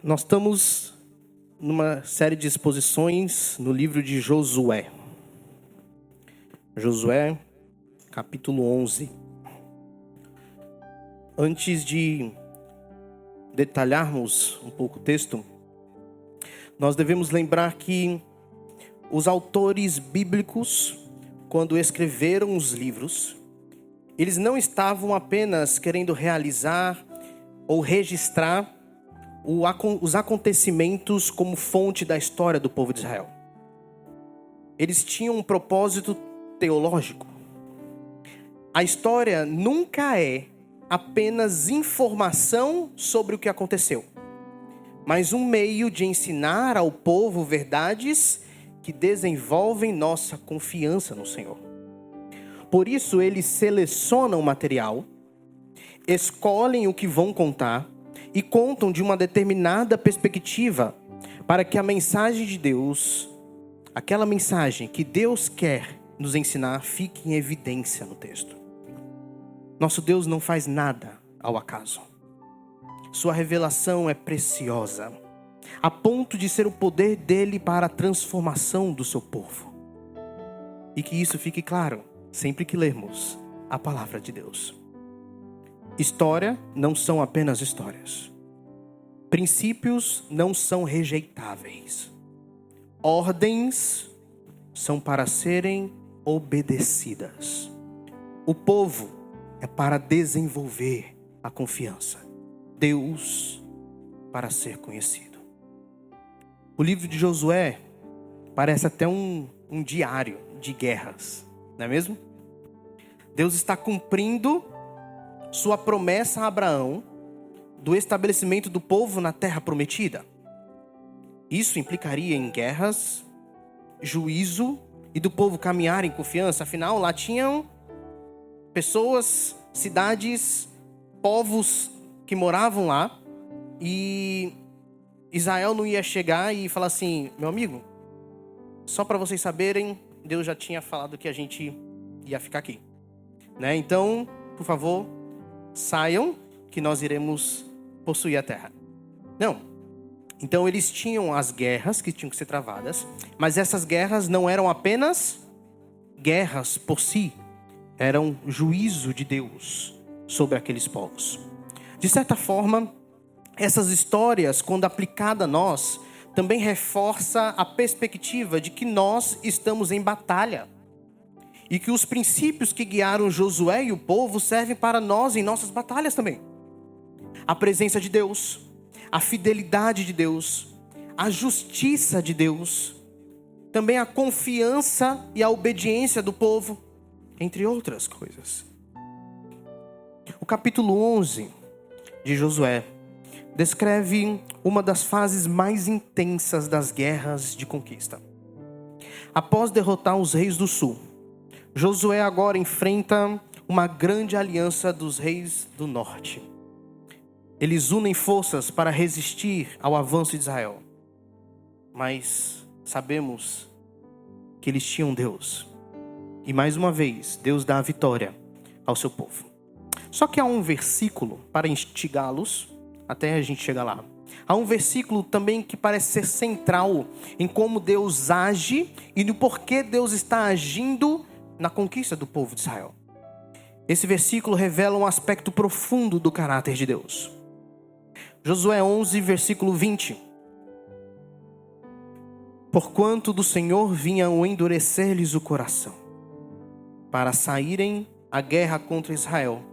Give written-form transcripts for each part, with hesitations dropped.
Nós estamos numa série de exposições no livro de Josué. Josué, capítulo 11. Antes de detalharmos um pouco o texto, nós devemos lembrar que os autores bíblicos, quando escreveram os livros, eles não estavam apenas querendo realizar ou registrar os acontecimentos como fonte da história do povo de Israel. Eles tinham um propósito teológico. A história nunca é apenas informação sobre o que aconteceu, mas um meio de ensinar ao povo verdades que desenvolvem nossa confiança no Senhor. Por isso, eles selecionam o material, escolhem o que vão contar e contam de uma determinada perspectiva para que a mensagem de Deus, aquela mensagem que Deus quer nos ensinar, fique em evidência no texto. Nosso Deus não faz nada ao acaso. Sua revelação é preciosa, a ponto de ser o poder dele para a transformação do seu povo. E que isso fique claro sempre que lermos a palavra de Deus. História não são apenas histórias. Princípios não são rejeitáveis. Ordens são para serem obedecidas. O povo é para desenvolver a confiança. Deus para ser conhecido. O livro de Josué parece até um diário de guerras, não é mesmo? Deus está cumprindo sua promessa a Abraão do estabelecimento do povo na terra prometida. Isso implicaria em guerras, juízo e do povo caminhar em confiança. Afinal, lá tinham pessoas, cidades, povos que moravam lá, e Israel não ia chegar e falar assim: meu amigo, só para vocês saberem, Deus já tinha falado que a gente ia ficar aqui, né? Então, por favor, saiam que nós iremos possuir a terra. Não. Então eles tinham as guerras que tinham que ser travadas, mas essas guerras não eram apenas guerras por si, eram juízo de Deus sobre aqueles povos. De certa forma, essas histórias, quando aplicada a nós, também reforça a perspectiva de que nós estamos em batalha. E que os princípios que guiaram Josué e o povo servem para nós em nossas batalhas também. A presença de Deus, a fidelidade de Deus, a justiça de Deus, também a confiança e a obediência do povo, entre outras coisas. O capítulo 11 de Josué descreve uma das fases mais intensas das guerras de conquista. Após derrotar os reis do sul, Josué agora enfrenta uma grande aliança dos reis do norte. Eles unem forças para resistir ao avanço de Israel. Mas sabemos que eles tinham Deus. E mais uma vez, Deus dá a vitória ao seu povo. Só que há um versículo para instigá-los, até a gente chegar lá. Há um versículo também que parece ser central em como Deus age e no porquê Deus está agindo na conquista do povo de Israel. Esse versículo revela um aspecto profundo do caráter de Deus. Josué 11, versículo 20. Porquanto do Senhor vinha o endurecer-lhes o coração, para saírem à guerra contra Israel,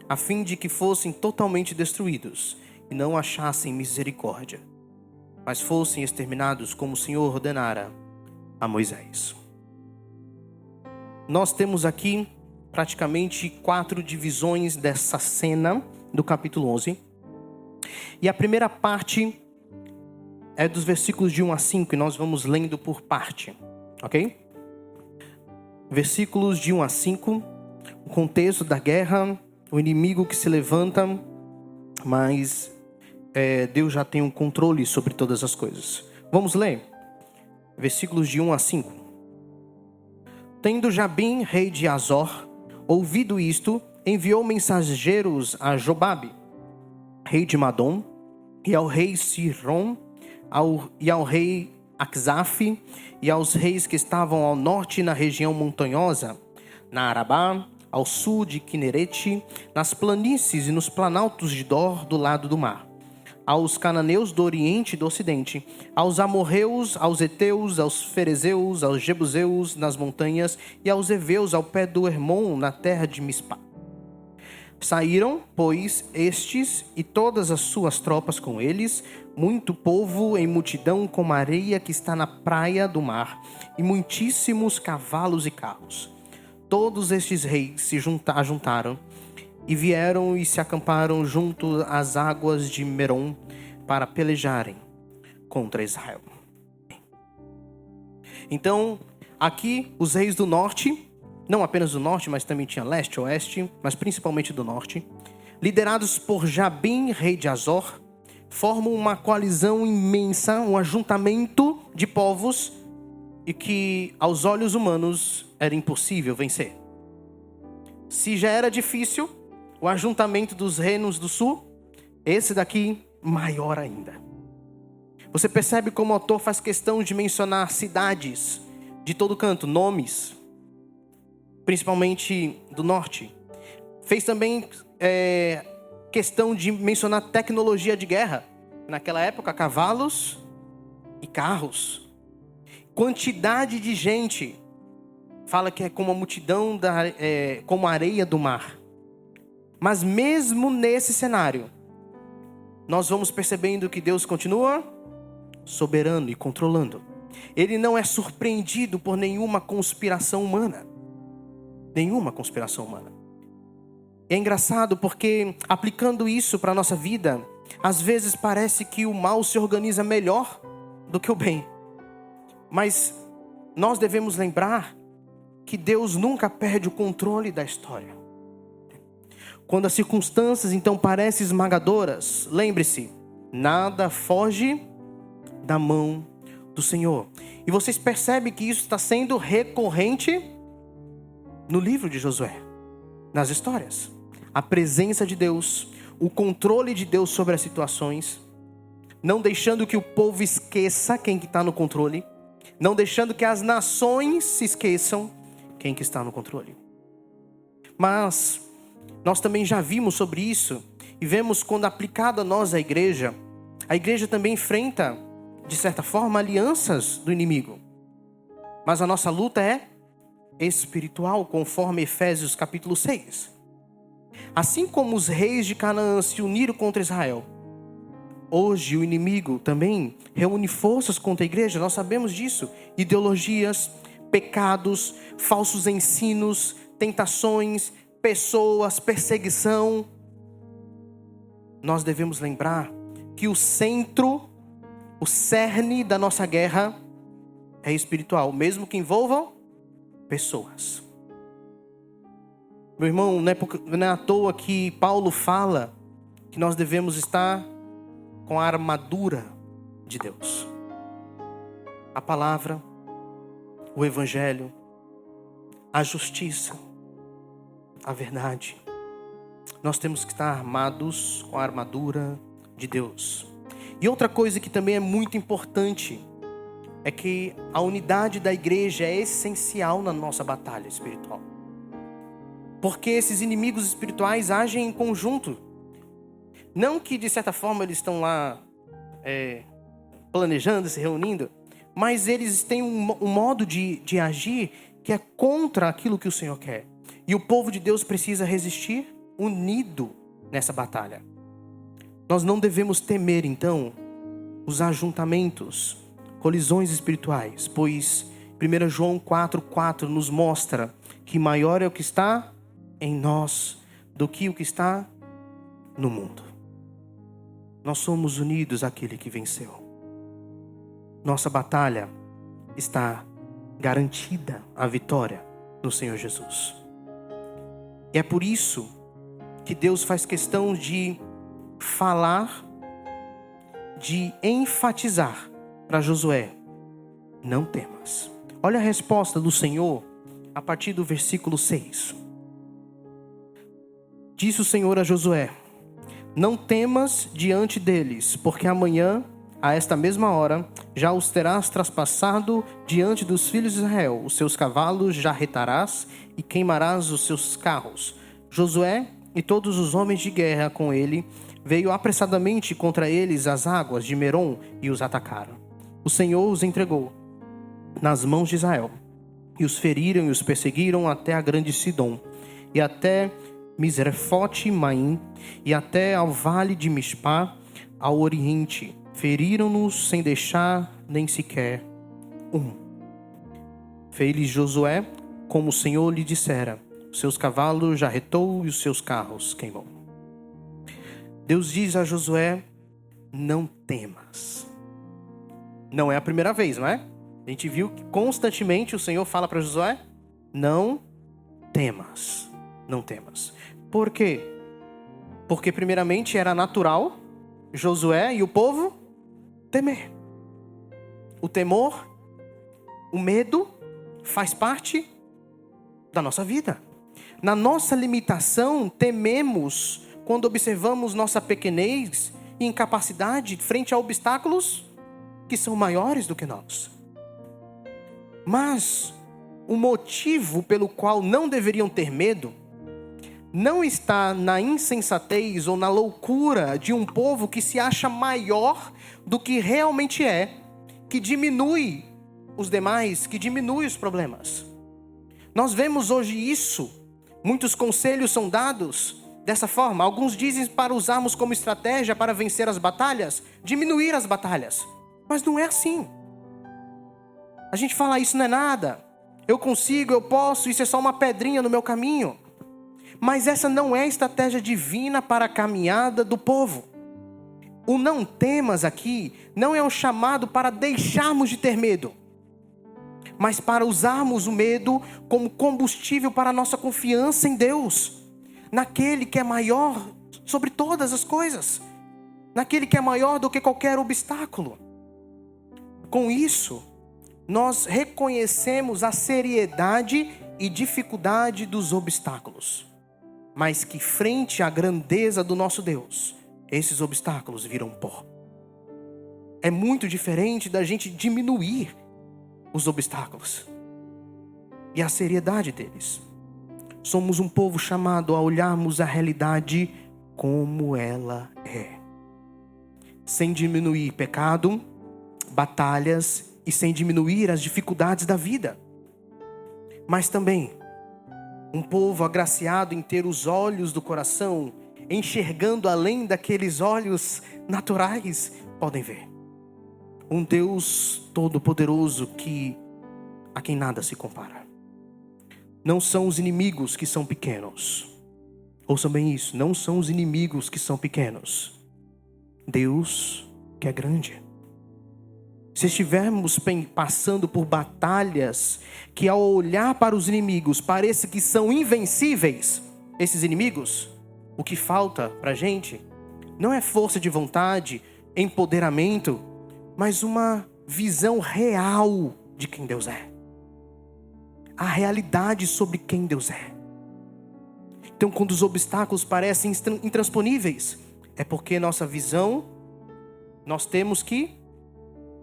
a fim de que fossem totalmente destruídos e não achassem misericórdia, mas fossem exterminados como o Senhor ordenara a Moisés. Nós temos aqui praticamente 4 divisões dessa cena do capítulo 11. E a primeira parte é dos versículos de 1 a 5 e nós vamos lendo por parte, ok? Versículos de 1 a 5, o contexto da guerra, o inimigo que se levanta, mas Deus já tem um controle sobre todas as coisas. Vamos ler? Versículos de 1 a 5. Tendo Jabim, rei de Azor, ouvido isto, enviou mensageiros a Jobabe, rei de Madom, e ao rei Sihon, e ao rei Aczaf, e aos reis que estavam ao norte na região montanhosa, na Arabá, ao sul de Quinerete, nas planícies e nos planaltos de Dor, do lado do mar, aos cananeus do oriente e do ocidente, aos amorreus, aos heteus, aos ferezeus, aos jebuseus nas montanhas, e aos heveus ao pé do Hermon, na terra de Mispá. Saíram, pois, estes e todas as suas tropas com eles, muito povo em multidão como a areia que está na praia do mar, e muitíssimos cavalos e carros. Todos estes reis se juntaram e vieram e se acamparam junto às águas de Merom para pelejarem contra Israel. Então, aqui os reis do norte, não apenas do norte, mas também tinha leste, oeste, mas principalmente do norte, liderados por Jabim, rei de Azor, formam uma coalizão imensa, um ajuntamento de povos e que aos olhos humanos era impossível vencer. Se já era difícil o ajuntamento dos reinos do sul, esse daqui maior ainda. Você percebe como o autor faz questão de mencionar cidades de todo canto, nomes, principalmente do norte. Fez também questão de mencionar tecnologia de guerra. Naquela época, cavalos e carros. Quantidade de gente. Fala que é como a multidão, como a areia do mar. Mas mesmo nesse cenário, nós vamos percebendo que Deus continua soberano e controlando. Ele não é surpreendido por nenhuma conspiração humana. Nenhuma conspiração humana. É engraçado porque, aplicando isso para a nossa vida, às vezes parece que o mal se organiza melhor do que o bem. Mas nós devemos lembrar que Deus nunca perde o controle da história. Quando as circunstâncias então parecem esmagadoras, lembre-se, nada foge da mão do Senhor. E vocês percebem que isso está sendo recorrente no livro de Josué, nas histórias. A presença de Deus, o controle de Deus sobre as situações, não deixando que o povo esqueça quem que está no controle, não deixando que as nações se esqueçam quem que está no controle. Mas nós também já vimos sobre isso e vemos quando aplicado a nós, a igreja também enfrenta, de certa forma, alianças do inimigo. Mas a nossa luta é espiritual, conforme Efésios capítulo 6. Assim como os reis de Canaã se uniram contra Israel, hoje o inimigo também reúne forças contra a igreja. Nós sabemos disso. Ideologias, pecados, falsos ensinos, tentações, pessoas, perseguição. Nós devemos lembrar que o centro, o cerne da nossa guerra é espiritual, mesmo que envolvam pessoas. Meu irmão, não é à toa que Paulo fala que nós devemos estar com a armadura de Deus. A palavra, o evangelho, a justiça, a verdade. Nós temos que estar armados com a armadura de Deus. E outra coisa que também é muito importante é que a unidade da igreja é essencial na nossa batalha espiritual. Porque esses inimigos espirituais agem em conjunto. Não que de certa forma eles estão lá planejando, se reunindo, mas eles têm um modo de agir que é contra aquilo que o Senhor quer. E o povo de Deus precisa resistir unido nessa batalha. Nós não devemos temer então os ajuntamentos, colisões espirituais, pois 1 João 4,4 nos mostra que maior é o que está em nós do que o que está no mundo. Nós somos unidos àquele que venceu. Nossa batalha está garantida a vitória no Senhor Jesus. E é por isso que Deus faz questão de falar, de enfatizar para Josué: não temas. Olha a resposta do Senhor a partir do versículo 6. Disse o Senhor a Josué: Não temas diante deles, porque amanhã, a esta mesma hora, já os terás traspassado diante dos filhos de Israel. Os seus cavalos jarretarás e queimarás os seus carros. Josué e todos os homens de guerra com ele veio apressadamente contra eles às águas de Merom e os atacaram. O Senhor os entregou nas mãos de Israel, e os feriram e os perseguiram até a grande Sidom, e até Misrefote-Maim, e até ao vale de Mispá, ao oriente. Feriram-nos sem deixar nem sequer um. Fez Josué como o Senhor lhe dissera. Os seus cavalos jarretou e os seus carros queimou. Deus diz a Josué: não temas. Não é a primeira vez, não é? A gente viu que constantemente o Senhor fala para Josué: não temas, não temas. Por quê? Porque primeiramente era natural Josué e o povo temer. O temor, o medo faz parte da nossa vida. Na nossa limitação, tememos quando observamos nossa pequenez e incapacidade frente a obstáculos que são maiores do que nós. Mas o motivo pelo qual não deveriam ter medo não está na insensatez ou na loucura de um povo que se acha maior do que realmente é, que diminui os demais, que diminui os problemas. Nós vemos hoje isso. Muitos conselhos são dados dessa forma. Alguns dizem para usarmos como estratégia para vencer as batalhas, diminuir as batalhas. Mas não é assim. A gente fala: isso não é nada, eu consigo, eu posso, isso é só uma pedrinha no meu caminho. Mas essa não é a estratégia divina para a caminhada do povo. O não temas aqui não é um chamado para deixarmos de ter medo, mas para usarmos o medo como combustível para a nossa confiança em Deus, naquele que é maior sobre todas as coisas, naquele que é maior do que qualquer obstáculo. Com isso, nós reconhecemos a seriedade e dificuldade dos obstáculos, mas que frente à grandeza do nosso Deus, esses obstáculos viram pó. É muito diferente da gente diminuir os obstáculos e a seriedade deles. Somos um povo chamado a olharmos a realidade como ela é, sem diminuir pecado, batalhas e sem diminuir as dificuldades da vida. Mas também um povo agraciado em ter os olhos do coração enxergando além daqueles olhos naturais podem ver. Um Deus todo-poderoso a quem nada se compara. Não são os inimigos que são pequenos. Ouçam bem isso, não são os inimigos que são pequenos. Deus que é grande. Se estivermos passando por batalhas que ao olhar para os inimigos parece que são invencíveis, esses inimigos, o que falta para a gente não é força de vontade, empoderamento, mas uma visão real de quem Deus é. A realidade sobre quem Deus é. Então, quando os obstáculos parecem intransponíveis, é porque nossa visão, nós temos que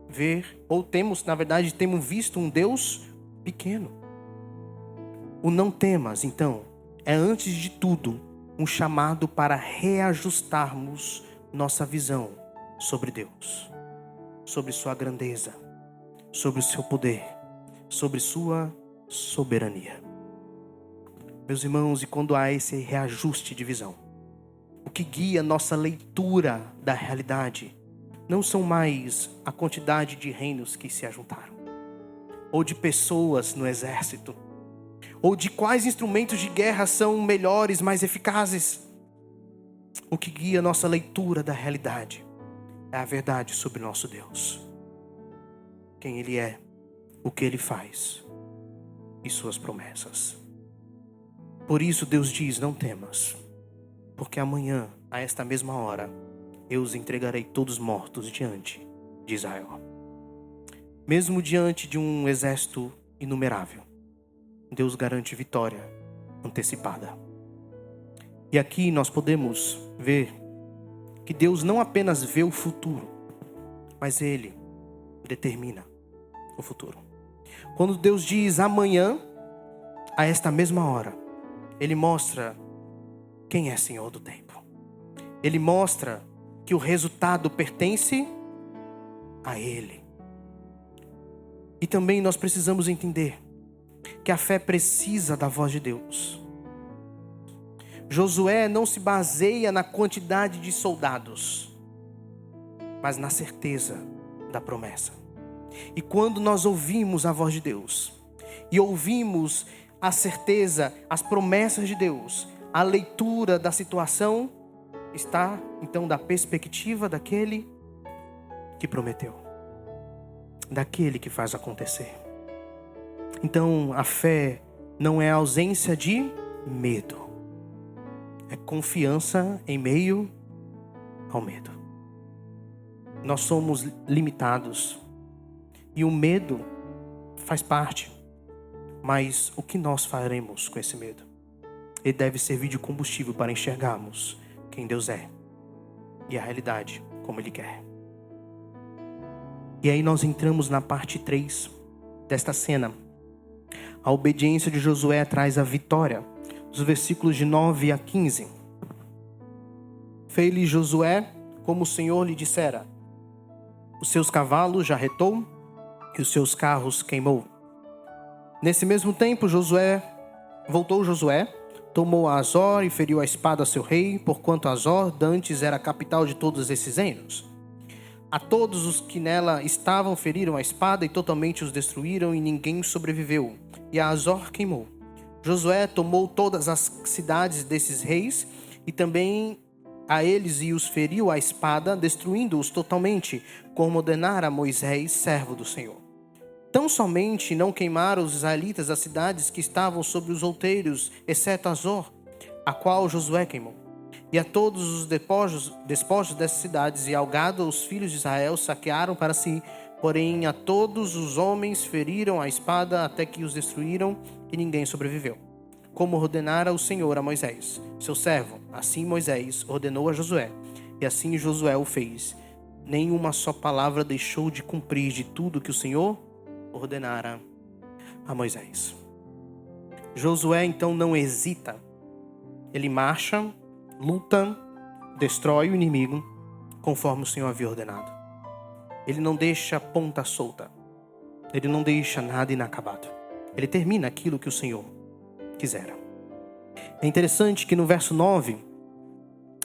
ver, ou temos visto um Deus pequeno. O não temas, então, é antes de tudo um chamado para reajustarmos nossa visão sobre Deus, sobre sua grandeza, sobre o seu poder, sobre sua soberania. Meus irmãos, e quando há esse reajuste de visão, o que guia nossa leitura da realidade não são mais a quantidade de reinos que se ajuntaram, ou de pessoas no exército, ou de quais instrumentos de guerra são melhores, mais eficazes. O que guia nossa leitura da realidade é a verdade sobre nosso Deus. Quem Ele é, o que Ele faz e suas promessas. Por isso Deus diz: não temas, porque amanhã, a esta mesma hora, eu os entregarei todos mortos diante de Israel. Mesmo diante de um exército inumerável, Deus garante vitória antecipada. E aqui nós podemos ver que Deus não apenas vê o futuro, mas Ele determina o futuro. Quando Deus diz amanhã, a esta mesma hora, Ele mostra quem é Senhor do tempo. Ele mostra que o resultado pertence a Ele. E também nós precisamos entender que a fé precisa da voz de Deus. Josué não se baseia na quantidade de soldados, mas na certeza da promessa. E quando nós ouvimos a voz de Deus, e ouvimos a certeza, as promessas de Deus, a leitura da situação está então da perspectiva daquele que prometeu, daquele que faz acontecer. Então a fé não é ausência de medo, é confiança em meio ao medo. Nós somos limitados e o medo faz parte, mas o que nós faremos com esse medo? Ele deve servir de combustível para enxergarmos quem Deus é e a realidade como Ele quer. E aí nós entramos na parte 3 desta cena. A obediência de Josué traz a vitória. Os versículos de 9 a 15. Fez-lhe Josué como o Senhor lhe dissera. Os seus cavalos jarretou e os seus carros queimou. Nesse mesmo tempo voltou Josué, tomou a Azor e feriu a espada a seu rei, porquanto Azor dantes era a capital de todos esses reinos. A todos os que nela estavam feriram a espada e totalmente os destruíram, e ninguém sobreviveu, e a Azor queimou. Josué tomou todas as cidades desses reis e também a eles e os feriu a espada, destruindo-os totalmente, como ordenara Moisés, servo do Senhor. Tão somente não queimaram os israelitas as cidades que estavam sobre os outeiros, exceto Azor, a qual Josué queimou. E a todos os despojos dessas cidades e ao gado os filhos de Israel saquearam para si, porém a todos os homens feriram a espada até que os destruíram e ninguém sobreviveu. Como ordenara o Senhor a Moisés, seu servo, assim Moisés ordenou a Josué, e assim Josué o fez. Nenhuma só palavra deixou de cumprir de tudo que o Senhor ordenara a Moisés. Josué então não hesita. Ele marcha, luta, destrói o inimigo, conforme o Senhor havia ordenado. Ele não deixa ponta solta. Ele não deixa nada inacabado. Ele termina aquilo que o Senhor quisera. É interessante que no verso 9,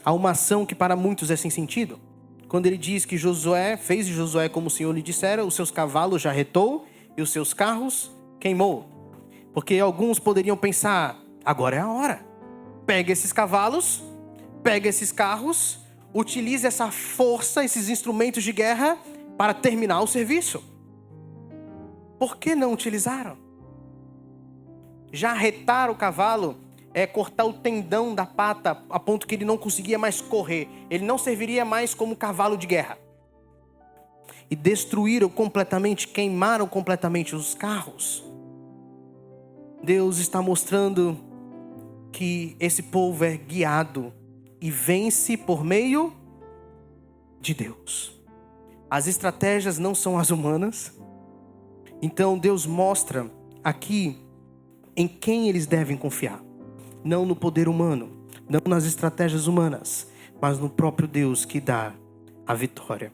há uma ação que para muitos é sem sentido. Quando ele diz que Josué fez de Josué como o Senhor lhe dissera, os seus cavalos jarretou e os seus carros queimou. Porque alguns poderiam pensar, agora é a hora. Pega esses cavalos, pega esses carros, utilize essa força, esses instrumentos de guerra para terminar o serviço. Por que não utilizaram? Jarretar o cavalo é cortar o tendão da pata a ponto que ele não conseguia mais correr. Ele não serviria mais como cavalo de guerra. E destruíram completamente, queimaram completamente os carros. Deus está mostrando que esse povo é guiado e vence por meio de Deus. As estratégias não são as humanas. Então Deus mostra aqui em quem eles devem confiar. Não no poder humano, não nas estratégias humanas, mas no próprio Deus que dá a vitória.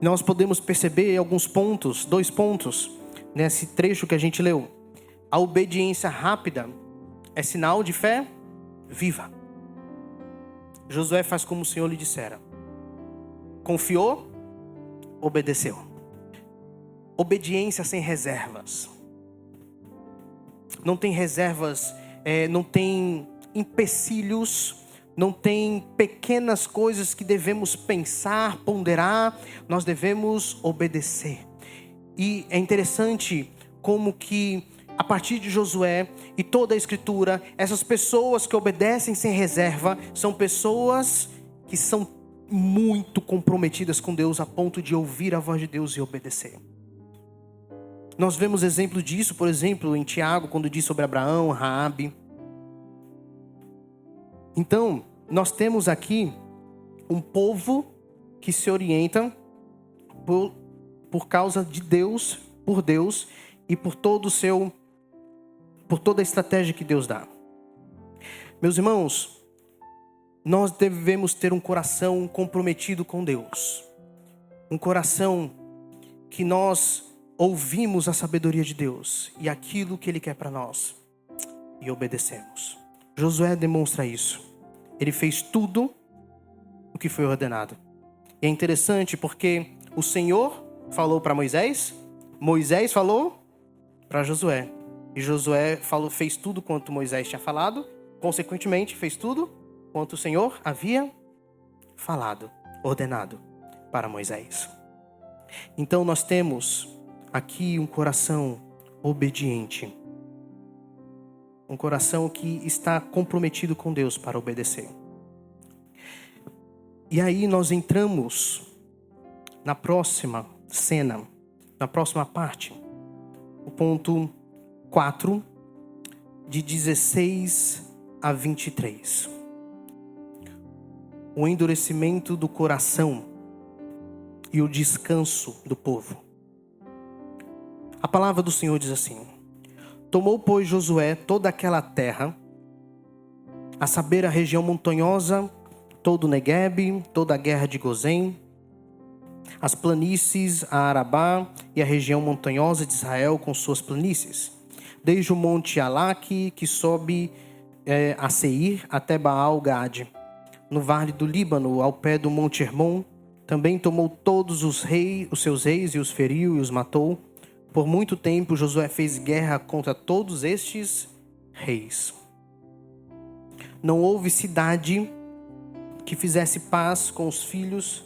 Nós podemos perceber alguns pontos, 2 pontos, nesse trecho que a gente leu. A obediência rápida é sinal de fé viva. Josué faz como o Senhor lhe dissera. Confiou, obedeceu. Obediência sem reservas. Não tem reservas, não tem empecilhos, não tem pequenas coisas que devemos pensar, ponderar. Nós devemos obedecer. E é interessante como que a partir de Josué e toda a escritura, essas pessoas que obedecem sem reserva são pessoas que são muito comprometidas com Deus a ponto de ouvir a voz de Deus e obedecer. Nós vemos exemplo disso, por exemplo, em Tiago, quando diz sobre Abraão, Raabe. Então, nós temos aqui um povo que se orienta por causa de Deus, por Deus e por toda a estratégia que Deus dá. Meus irmãos, nós devemos ter um coração comprometido com Deus. Um coração que nós ouvimos a sabedoria de Deus e aquilo que Ele quer para nós e obedecemos. Josué demonstra isso. Ele fez tudo o que foi ordenado. E é interessante porque o Senhor falou para Moisés, Moisés falou para Josué. E Josué fez tudo quanto Moisés tinha falado, consequentemente fez tudo quanto o Senhor havia falado, ordenado para Moisés. Então nós temos aqui um coração obediente. Um coração que está comprometido com Deus para obedecer. E aí nós entramos na próxima cena, na próxima parte. O ponto 4, de 16 a 23. O endurecimento do coração e o descanso do povo. A palavra do Senhor diz assim: tomou, pois, Josué toda aquela terra, a saber, a região montanhosa, todo o Neguebe, toda a guerra de Gozém, as planícies, a Arabá e a região montanhosa de Israel com suas planícies, desde o monte Alaque, que sobe a Seir, até Baal-Gade, no vale do Líbano, ao pé do monte Hermon. Também tomou todos os seus reis e os feriu e os matou. Por muito tempo Josué fez guerra contra todos estes reis. Não houve cidade que fizesse paz com os filhos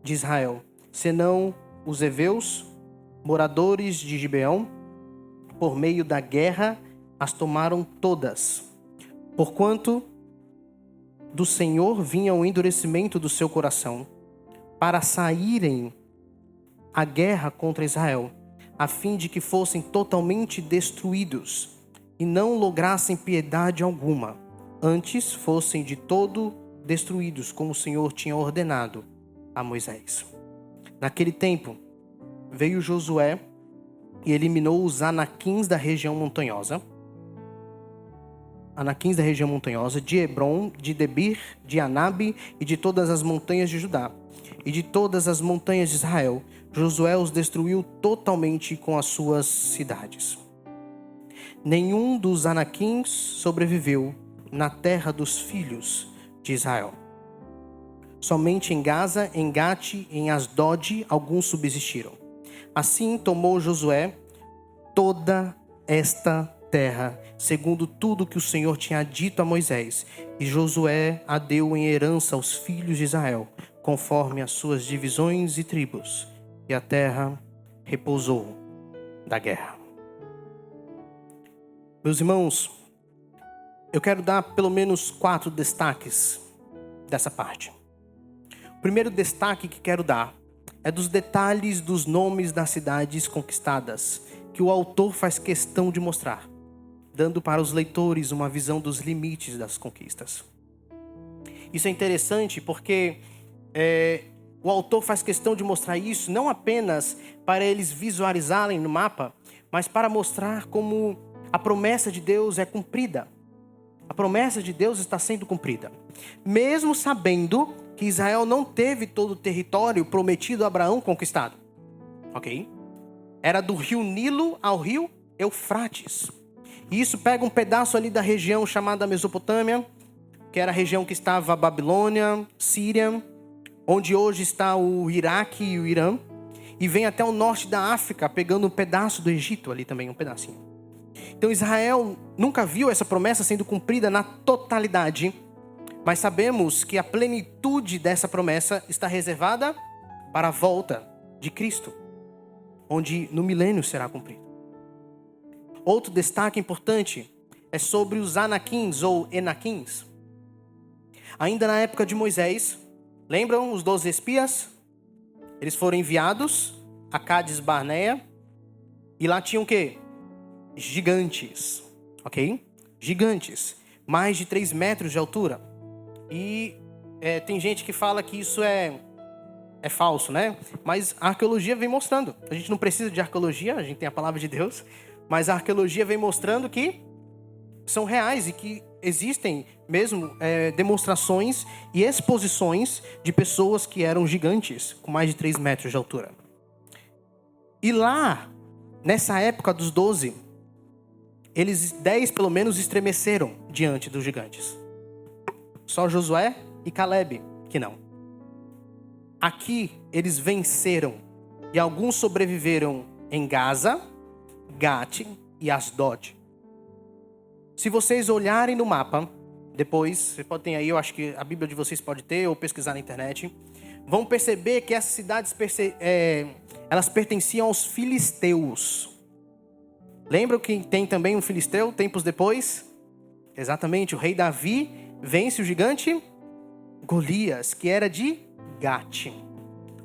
de Israel, senão os heveus, moradores de Gibeão. Por meio da guerra as tomaram todas, porquanto do Senhor vinha o endurecimento do seu coração, para saírem à guerra contra Israel, a fim de que fossem totalmente destruídos e não lograssem piedade alguma, antes fossem de todo destruídos, como o Senhor tinha ordenado a Moisés. Naquele tempo veio Josué e eliminou os anaquins da região montanhosa, de Hebron, de Debir, de Anabe e de todas as montanhas de Judá e de todas as montanhas de Israel. Josué os destruiu totalmente com as suas cidades. Nenhum dos anaquins sobreviveu na terra dos filhos de Israel. Somente em Gaza, em Gate e em Asdod alguns subsistiram. Assim tomou Josué toda esta terra, segundo tudo que o Senhor tinha dito a Moisés, e Josué a deu em herança aos filhos de Israel, conforme as suas divisões e tribos, e a terra repousou da guerra. Meus irmãos, eu quero dar pelo menos 4 destaques dessa parte. O primeiro destaque que quero dar é dos detalhes dos nomes das cidades conquistadas, que o autor faz questão de mostrar, dando para os leitores uma visão dos limites das conquistas. Isso é interessante porque o autor faz questão de mostrar isso não apenas para eles visualizarem no mapa, mas para mostrar como a promessa de Deus é cumprida. A promessa de Deus está sendo cumprida. Mesmo sabendo que Israel não teve todo o território prometido a Abraão conquistado. Ok? Era do rio Nilo ao rio Eufrates. E isso pega um pedaço ali da região chamada Mesopotâmia, que era a região que estava a Babilônia, Síria, onde hoje está o Iraque e o Irã, e vem até o norte da África, pegando um pedaço do Egito ali também, um pedacinho. Então Israel nunca viu essa promessa sendo cumprida na totalidade, mas sabemos que a plenitude dessa promessa está reservada para a volta de Cristo, onde no milênio será cumprido. Outro destaque importante é sobre os anaquins ou enaquins. Ainda na época de Moisés, lembram os 12 espias? Eles foram enviados a Cades Barneia e lá tinham o quê? Gigantes, ok? Gigantes, mais de 3 metros de altura. E tem gente que fala que isso é falso, né? Mas a arqueologia vem mostrando. A gente não precisa de arqueologia, a gente tem a palavra de Deus. Mas a arqueologia vem mostrando que são reais e que existem mesmo demonstrações e exposições de pessoas que eram gigantes, com mais de 3 metros de altura. E lá, nessa época dos 12, 10 pelo menos estremeceram diante dos gigantes. Só Josué e Caleb que não. Aqui eles venceram e alguns sobreviveram em Gaza, Gate e Asdod. Se vocês olharem no mapa, depois, você pode ter aí, eu acho que a Bíblia de vocês pode ter, ou pesquisar na internet, vão perceber que essas cidades, elas pertenciam aos filisteus. Lembram que tem também um filisteu, tempos depois? Exatamente, o rei Davi vence o gigante Golias, que era de Gate.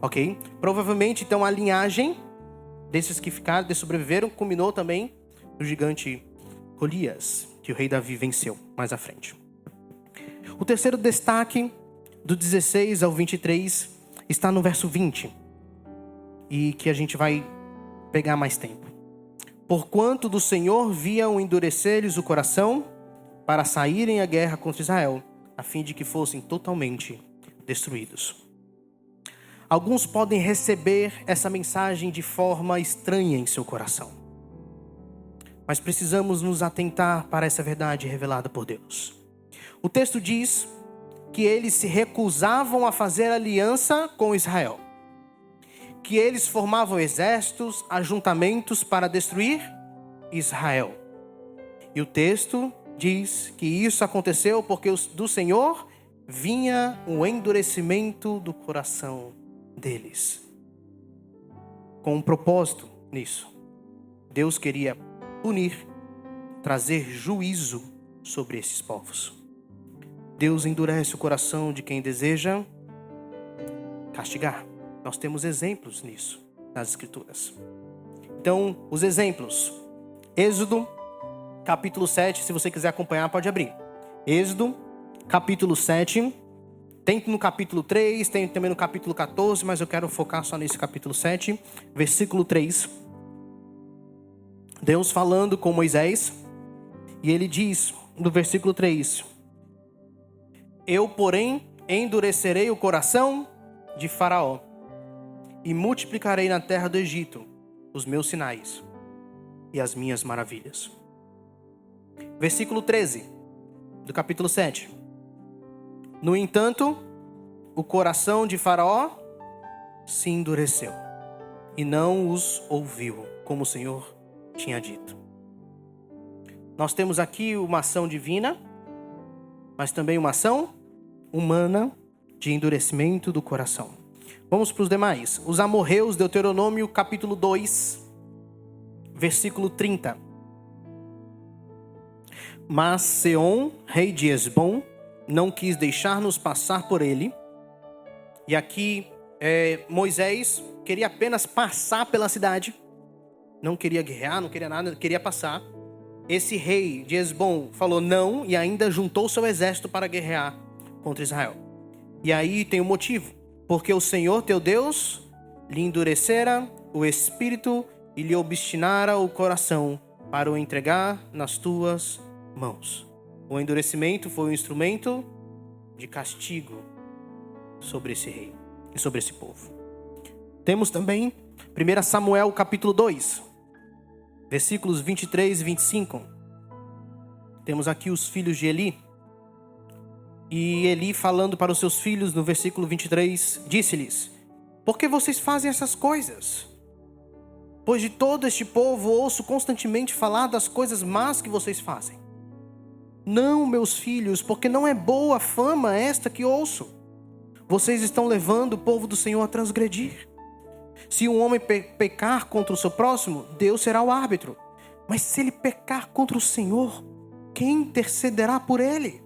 Ok? Provavelmente, então, a linhagem desses que ficaram, desses sobreviveram, culminou também no gigante Golias, que o rei Davi venceu mais à frente. O terceiro destaque, do 16 ao 23, está no verso 20. E que a gente vai pegar mais tempo. Porquanto do Senhor viam endurecer-lhes o coração para saírem à guerra contra Israel, a fim de que fossem totalmente destruídos. Alguns podem receber essa mensagem de forma estranha em seu coração. Mas precisamos nos atentar para essa verdade revelada por Deus. O texto diz que eles se recusavam a fazer aliança com Israel. Que eles formavam exércitos, ajuntamentos para destruir Israel. E o texto diz que isso aconteceu porque do Senhor vinha o endurecimento do coração deles. Com um propósito nisso. Deus queria punir, trazer juízo sobre esses povos. Deus endurece o coração de quem deseja castigar. Nós temos exemplos nisso nas Escrituras. Então, os exemplos. Êxodo, capítulo 7, se você quiser acompanhar, pode abrir. Êxodo, capítulo 7. Tem no capítulo 3, tem também no capítulo 14, mas eu quero focar só nesse capítulo 7, versículo 3. Deus falando com Moisés, e ele diz no versículo 3: Eu, porém, endurecerei o coração de Faraó, e multiplicarei na terra do Egito os meus sinais e as minhas maravilhas. Versículo 13 do capítulo 7. No entanto, o coração de Faraó se endureceu e não os ouviu, como o Senhor tinha dito. Nós temos aqui uma ação divina, mas também uma ação humana de endurecimento do coração. Vamos para os demais. Os amorreus, Deuteronômio capítulo 2, versículo 30. Mas Seom, rei de Hesbom, não quis deixar-nos passar por ele. E aqui Moisés queria apenas passar pela cidade. Não queria guerrear, não queria nada, queria passar. Esse rei de Hesbom falou não e ainda juntou seu exército para guerrear contra Israel. E aí tem um motivo. Porque o Senhor teu Deus lhe endurecera o espírito e lhe obstinara o coração para o entregar nas tuas mãos. O endurecimento foi um instrumento de castigo sobre esse rei e sobre esse povo. Temos também 1 Samuel capítulo 2, versículos 23 e 25. Temos aqui os filhos de Eli. E Eli falando para os seus filhos no versículo 23, disse-lhes: Por que vocês fazem essas coisas? Pois de todo este povo ouço constantemente falar das coisas más que vocês fazem. Não, meus filhos, porque não é boa fama esta que ouço. Vocês estão levando o povo do Senhor a transgredir. Se um homem pecar contra o seu próximo, Deus será o árbitro. Mas se ele pecar contra o Senhor, quem intercederá por ele?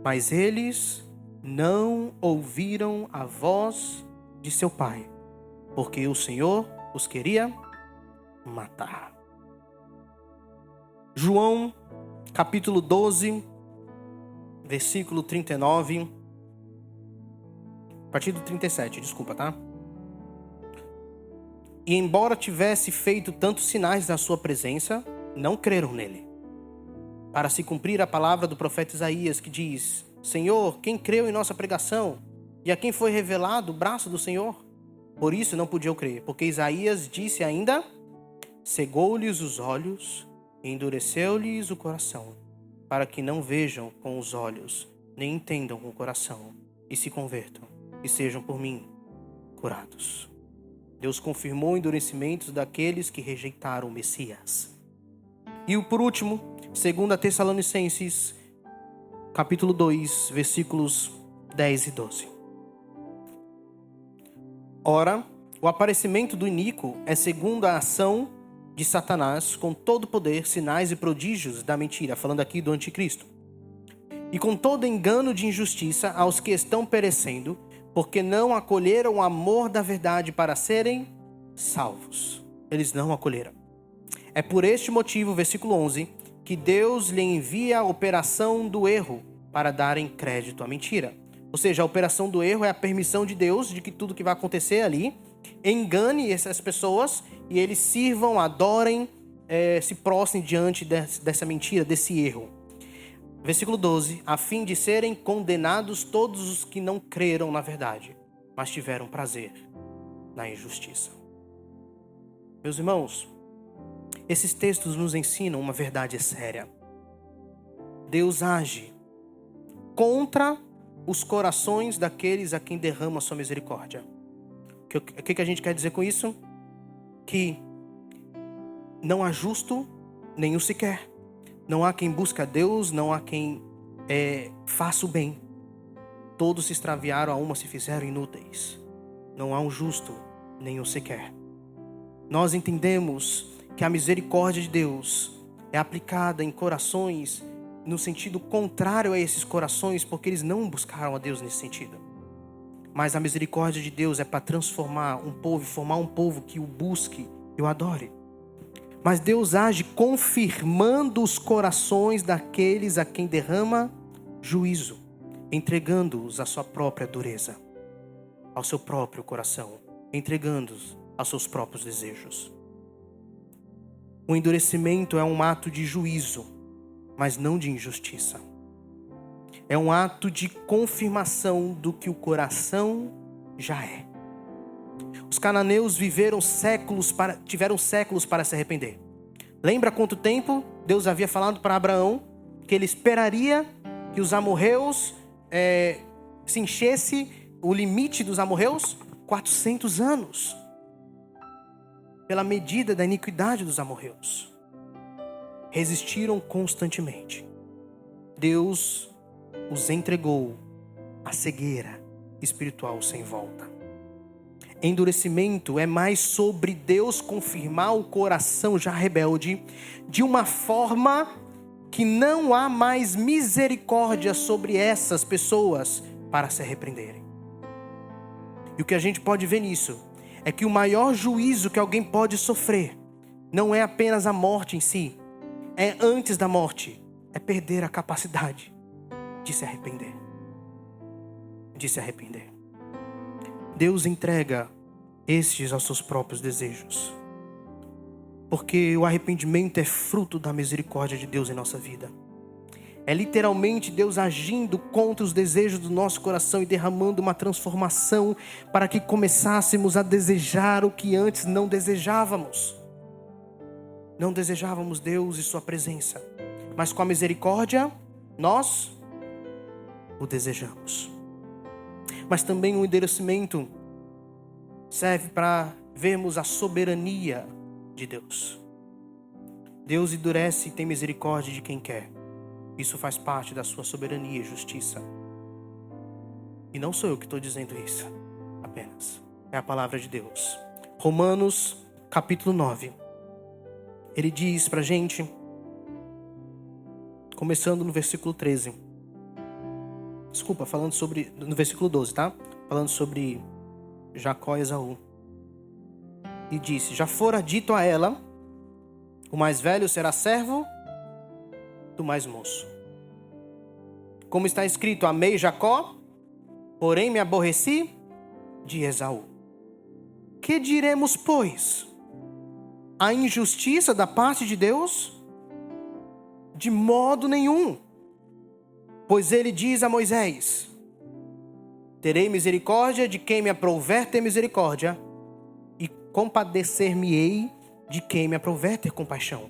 Mas eles não ouviram a voz de seu pai, porque o Senhor os queria matar. João, capítulo 12, versículo 39. A partir do 37, desculpa, tá? E embora tivesse feito tantos sinais na sua presença, não creram nele. Para se cumprir a palavra do profeta Isaías, que diz: Senhor, quem creu em nossa pregação? E a quem foi revelado o braço do Senhor? Por isso não podiam crer, porque Isaías disse ainda: cegou-lhes os olhos e endureceu-lhes o coração, para que não vejam com os olhos, nem entendam com o coração, e se convertam, e sejam por mim curados. Deus confirmou o endurecimento daqueles que rejeitaram o Messias. E por último, 2 Tessalonicenses, capítulo 2, versículos 10 e 12. Ora, o aparecimento do iníquo é segundo a ação de Satanás, com todo poder, sinais e prodígios da mentira, falando aqui do anticristo. E com todo engano de injustiça aos que estão perecendo, porque não acolheram o amor da verdade para serem salvos. Eles não acolheram. É por este motivo, versículo 11, que Deus lhe envia a operação do erro para darem crédito à mentira. Ou seja, a operação do erro é a permissão de Deus de que tudo que vai acontecer ali engane essas pessoas e eles sirvam, adorem, se prostrem diante dessa mentira, desse erro. Versículo 12, a fim de serem condenados todos os que não creram na verdade, mas tiveram prazer na injustiça. Meus irmãos, esses textos nos ensinam uma verdade séria. Deus age contra os corações daqueles a quem derrama sua misericórdia. O que a gente quer dizer com isso? Que não há justo nenhum sequer. Não há quem busque a Deus, não há quem faça o bem. Todos se extraviaram, a uma se fizeram inúteis. Não há um justo nenhum sequer. Nós entendemos que a misericórdia de Deus é aplicada em corações no sentido contrário a esses corações, porque eles não buscaram a Deus nesse sentido. Mas a misericórdia de Deus é para transformar um povo, formar um povo que o busque e o adore. Mas Deus age confirmando os corações daqueles a quem derrama juízo, entregando-os à sua própria dureza, ao seu próprio coração, entregando-os aos seus próprios desejos. O endurecimento é um ato de juízo, mas não de injustiça. É um ato de confirmação do que o coração já é. Os cananeus tiveram séculos para se arrepender. Lembra quanto tempo Deus havia falado para Abraão que ele esperaria que os amorreus se enchesse o limite dos amorreus? 400 anos. Pela medida da iniquidade dos amorreus. Resistiram constantemente. Deus os entregou à cegueira espiritual sem volta. Endurecimento é mais sobre Deus confirmar o coração já rebelde de uma forma que não há mais misericórdia sobre essas pessoas para se arrependerem. E o que a gente pode ver nisso é que o maior juízo que alguém pode sofrer não é apenas a morte em si, é antes da morte, é perder a capacidade de se arrepender. Deus entrega estes aos seus próprios desejos. Porque o arrependimento é fruto da misericórdia de Deus em nossa vida. É literalmente Deus agindo contra os desejos do nosso coração e derramando uma transformação para que começássemos a desejar o que antes não desejávamos. Não desejávamos Deus e sua presença. Mas com a misericórdia, nós o desejamos. Mas também o endurecimento serve para vermos a soberania de Deus. Deus endurece e tem misericórdia de quem quer. Isso faz parte da sua soberania e justiça. E não sou eu que estou dizendo isso apenas. É a palavra de Deus. Romanos capítulo 9. Ele diz pra gente, começando no versículo 13. Desculpa, no versículo 12, tá? Falando sobre Jacó e Esaú. E disse: já fora dito a ela, o mais velho será servo do mais moço. Como está escrito, amei Jacó, porém me aborreci de Esaú. Que diremos, pois? A injustiça da parte de Deus? De modo nenhum. Pois ele diz a Moisés: terei misericórdia de quem me aprouver ter misericórdia, e compadecer-me-ei de quem me aprouver ter compaixão.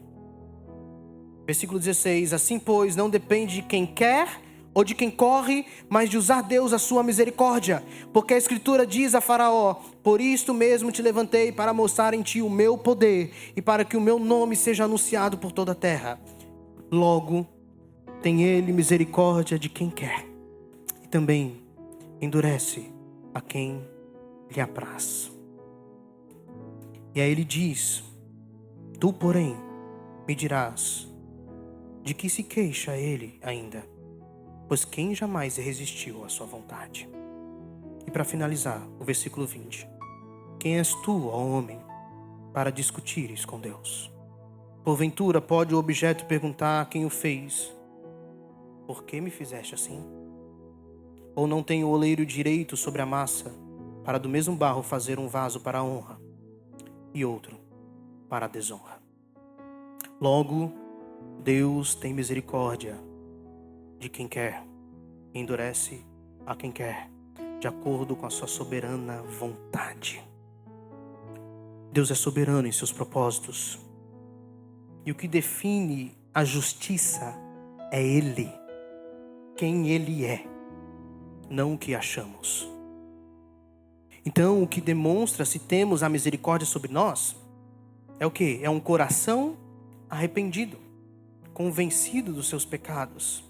Versículo 16: assim, pois, não depende de quem quer ou de quem corre, mas de usar Deus a sua misericórdia. Porque a Escritura diz a Faraó: por isto mesmo te levantei, para mostrar em ti o meu poder, e para que o meu nome seja anunciado por toda a terra. Logo, tem ele misericórdia de quem quer, e também endurece a quem lhe apraz. E aí ele diz: tu, porém, me dirás, de que se queixa ele ainda? Pois quem jamais resistiu à sua vontade? E para finalizar, o versículo 20. Quem és tu, ó homem, para discutires com Deus? Porventura pode o objeto perguntar a quem o fez: por que me fizeste assim? Ou não tem o oleiro direito sobre a massa, para do mesmo barro fazer um vaso para a honra e outro para a desonra? Logo, Deus tem misericórdia de quem quer, endurece a quem quer, de acordo com a sua soberana vontade. Deus é soberano em seus propósitos. E o que define a justiça é Ele, quem Ele é, não o que achamos. Então, o que demonstra se temos a misericórdia sobre nós é o quê? É um coração arrependido, convencido dos seus pecados.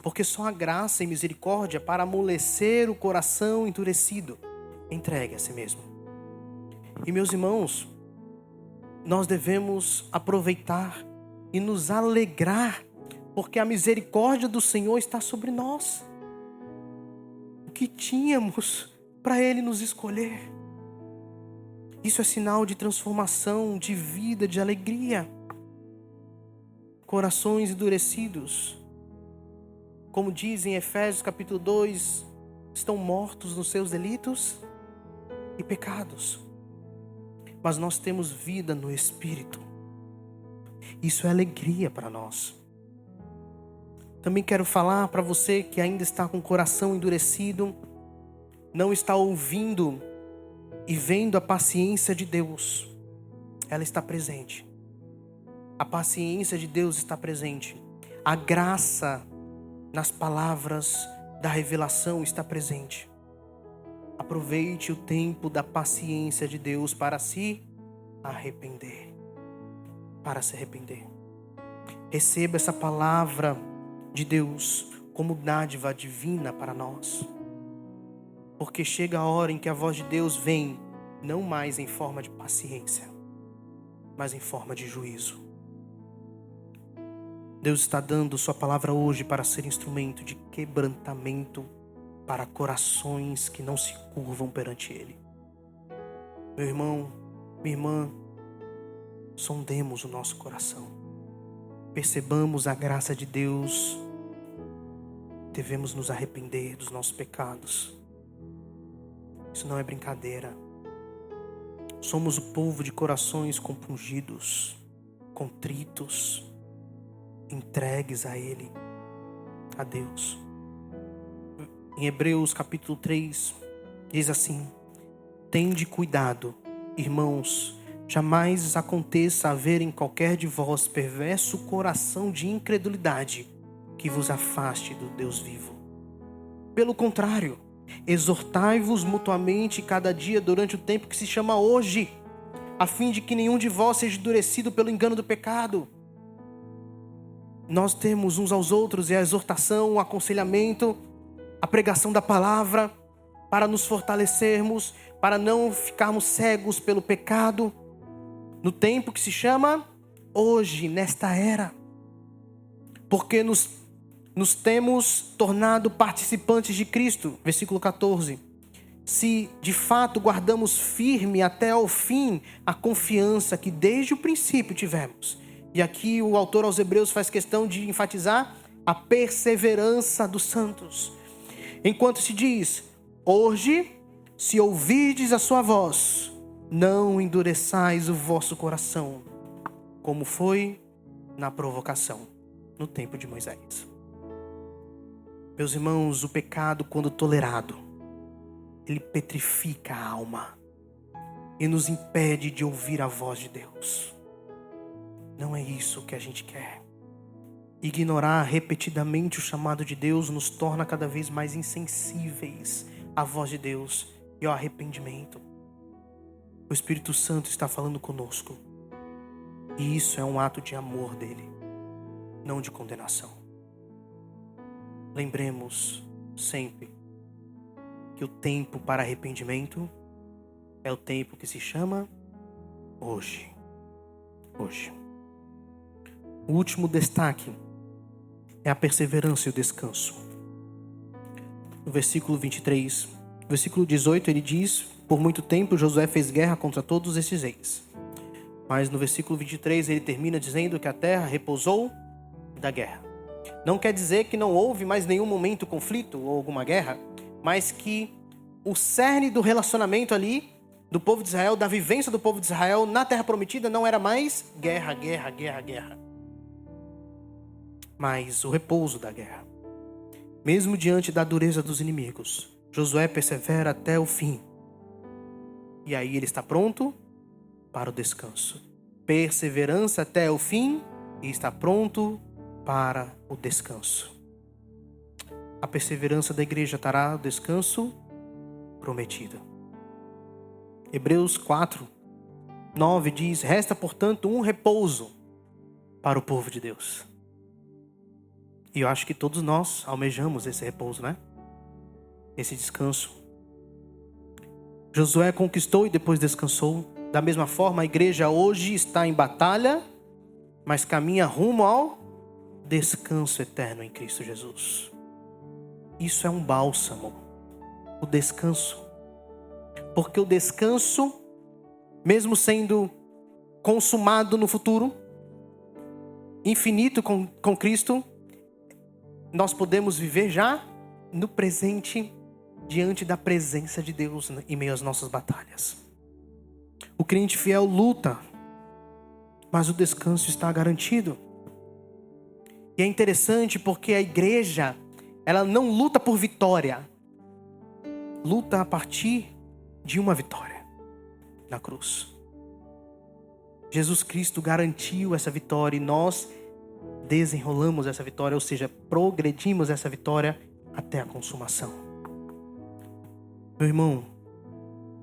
Porque só a graça e misericórdia para amolecer o coração endurecido, entregue a si mesmo. E meus irmãos, nós devemos aproveitar e nos alegrar, porque a misericórdia do Senhor está sobre nós. O que tínhamos para Ele nos escolher? Isso é sinal de transformação, de vida, de alegria. Corações endurecidos, como diz em Efésios capítulo 2, estão mortos nos seus delitos e pecados. Mas nós temos vida no Espírito. Isso é alegria para nós. Também quero falar para você que ainda está com o coração endurecido, não está ouvindo e vendo a paciência de Deus. Ela está presente. A paciência de Deus está presente. A graça nas palavras da revelação está presente. Aproveite o tempo da paciência de Deus para se arrepender. Para se arrepender. Receba essa palavra de Deus como dádiva divina para nós. Porque chega a hora em que a voz de Deus vem, não mais em forma de paciência, mas em forma de juízo. Deus está dando sua palavra hoje para ser instrumento de quebrantamento para corações que não se curvam perante Ele. Meu irmão, minha irmã, sondemos o nosso coração. Percebamos a graça de Deus. Devemos nos arrepender dos nossos pecados. Isso não é brincadeira. Somos o povo de corações compungidos, contritos, entregues a Ele, a Deus. Em Hebreus capítulo 3, diz assim: tende cuidado, irmãos, jamais aconteça haver em qualquer de vós perverso coração de incredulidade que vos afaste do Deus vivo. Pelo contrário, exortai-vos mutuamente cada dia durante o tempo que se chama hoje, a fim de que nenhum de vós seja endurecido pelo engano do pecado. Nós temos uns aos outros e a exortação, o aconselhamento, a pregação da palavra para nos fortalecermos, para não ficarmos cegos pelo pecado, no tempo que se chama hoje, nesta era. Porque nos temos tornado participantes de Cristo. Versículo 14. Se de fato guardamos firme até ao fim a confiança que desde o princípio tivemos. E aqui o autor aos Hebreus faz questão de enfatizar a perseverança dos santos. Enquanto se diz, hoje se ouvirdes a sua voz, não endureçais o vosso coração, como foi na provocação, no tempo de Moisés. Meus irmãos, o pecado, quando tolerado, ele petrifica a alma e nos impede de ouvir a voz de Deus. Não é isso que a gente quer. Ignorar repetidamente o chamado de Deus nos torna cada vez mais insensíveis à voz de Deus e ao arrependimento. O Espírito Santo está falando conosco. E isso é um ato de amor dele, não de condenação. Lembremos sempre que o tempo para arrependimento é o tempo que se chama hoje. Hoje. O último destaque é a perseverança e o descanso. No versículo 23, versículo 18, ele diz: por muito tempo Josué fez guerra contra todos esses reis. Mas no versículo 23 ele termina dizendo que a terra repousou da guerra. Não quer dizer que não houve mais nenhum momento conflito ou alguma guerra, mas que o cerne do relacionamento ali do povo de Israel, da vivência do povo de Israel na terra prometida, não era mais guerra, mas o repouso da guerra. Mesmo diante da dureza dos inimigos, Josué persevera até o fim. E aí ele está pronto para o descanso. Perseverança até o fim e está pronto para o descanso. A perseverança da igreja trará o descanso prometido. Hebreus 4:9 diz: resta, portanto, um repouso para o povo de Deus. E eu acho que todos nós almejamos esse repouso, né? Esse descanso. Josué conquistou e depois descansou. Da mesma forma, a igreja hoje está em batalha, mas caminha rumo ao descanso eterno em Cristo Jesus. Isso é um bálsamo, o descanso. Porque o descanso, mesmo sendo consumado no futuro, infinito com Cristo, nós podemos viver já no presente, diante da presença de Deus em meio às nossas batalhas. O crente fiel luta, mas o descanso está garantido. E é interessante porque a igreja, ela não luta por vitória, luta a partir de uma vitória na cruz. Jesus Cristo garantiu essa vitória e nós desenrolamos essa vitória, ou seja, progredimos essa vitória até a consumação. Meu irmão,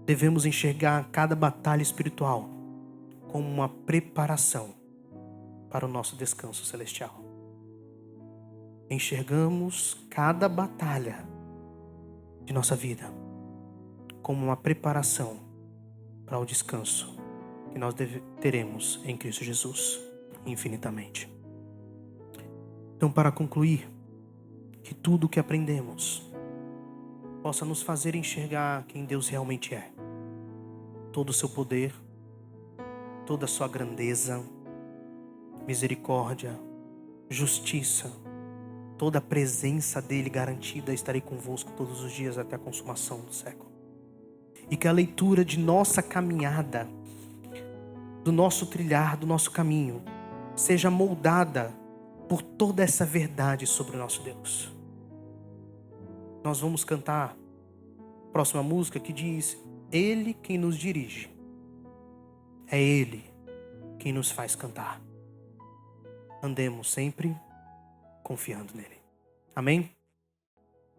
devemos enxergar cada batalha espiritual como uma preparação para o nosso descanso celestial. Enxergamos cada batalha de nossa vida como uma preparação para o descanso que nós teremos em Cristo Jesus infinitamente. Então, para concluir, que tudo o que aprendemos possa nos fazer enxergar quem Deus realmente é. Todo o seu poder, toda a sua grandeza, misericórdia, justiça, toda a presença dele garantida. Estarei convosco todos os dias até a consumação do século. E que a leitura de nossa caminhada, do nosso trilhar, do nosso caminho, seja moldada por toda essa verdade sobre o nosso Deus. Nós vamos cantar a próxima música que diz: Ele quem nos dirige, é Ele quem nos faz cantar. Andemos sempre confiando nele. Amém?